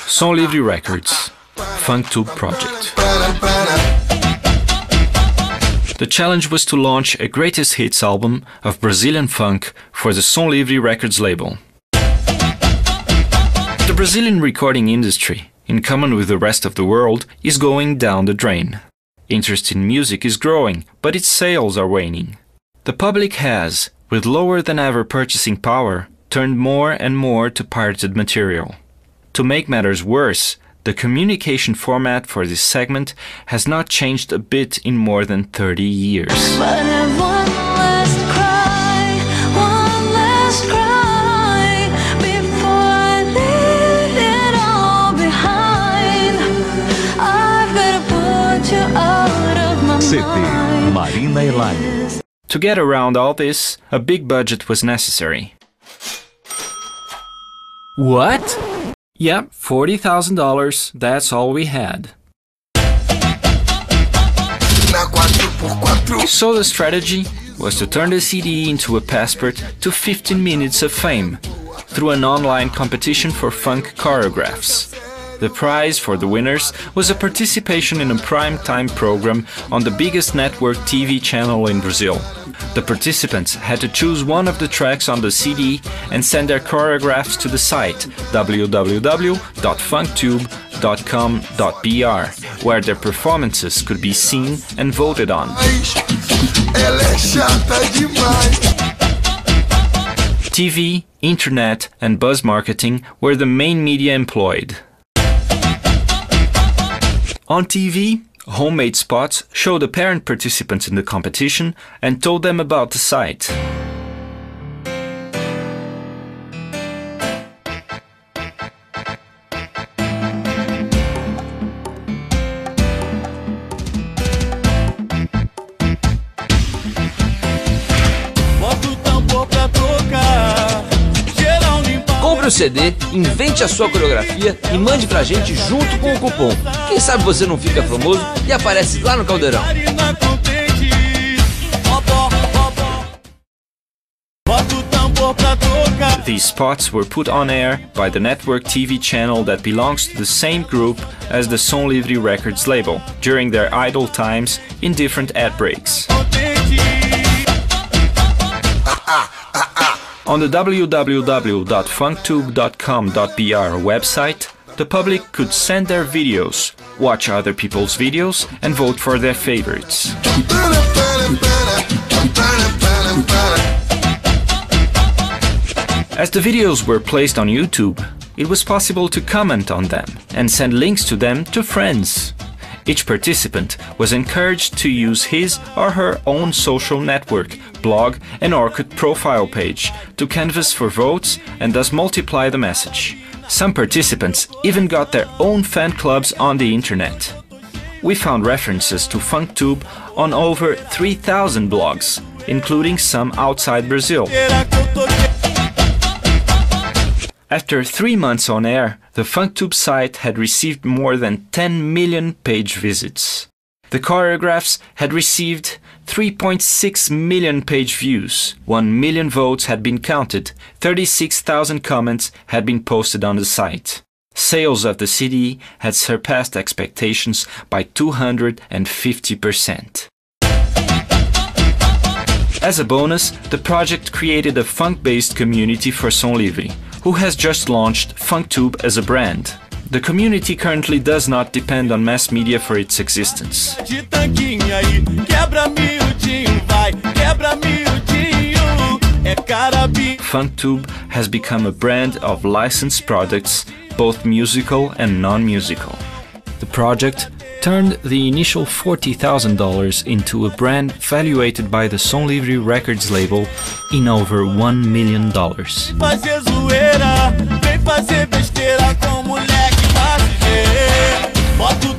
Som Livre Records, funktube project. The challenge was to launch a greatest hits album of Brazilian funk for the Som Livre Records label. The Brazilian recording industry, in common with the rest of the world, is going down the drain. Interest in music is growing, but its sales are waning. The public has, with lower than ever purchasing power, turned more and more to pirated material. To make matters worse, the communication format for this segment has not changed a bit in more than 30 years. But have one last cry, one last cry, before I leave it all behind. I've gotta put you out of my CD mind. Marina Elaine. To get around all this, a big budget was necessary. What? Yep, $40,000, that's all we had. So the strategy was to turn the CD into a passport to 15 minutes of fame through an online competition for funk choreographs. The prize for the winners was a participation in a prime-time program on the biggest network TV channel in Brazil. The participants had to choose one of the tracks on the CD and send their choreographs to the site www.funktube.com.br, where their performances could be seen and voted on. TV, internet, and buzz marketing were the main media employed. On TV, homemade spots showed apparent participants in the competition and told them about the site. Compre o CD, invente a sua coreografia e mande pra gente junto com o cupom. Quem sabe você não fica famoso e aparece lá no Caldeirão. These spots were put on air by the network TV channel that belongs to the same group as the Som Livre Records label during their idle times in different ad breaks. On the www.funktube.com.br website, the public could send their videos, watch other people's videos, and vote for their favorites. As the videos were placed on YouTube, it was possible to comment on them and send links to them to friends. Each participant was encouraged to use his or her own social network, blog, and Orkut profile page to canvass for votes and thus multiply the message. Some participants even got their own fan clubs on the internet. We found references to funktube on over 3,000 blogs, including some outside Brazil. After 3 months on air, the funktube site had received more than 10 million page visits. The choreographs had received 3.6 million page views, 1 million votes had been counted, 36,000 comments had been posted on the site. Sales of the CD had surpassed expectations by 250%. As a bonus, the project created a funk-based community for Som Livre, who has just launched funktube as a brand. The community currently does not depend on mass media for its existence. Funktube has become a brand of licensed products, both musical and non-musical. The project turned the initial $40,000 into a brand valuated by the Som Livre Records label in over $1 million. Fazer zoeira, vem fazer besteira com moleque, vai se ver. Bota o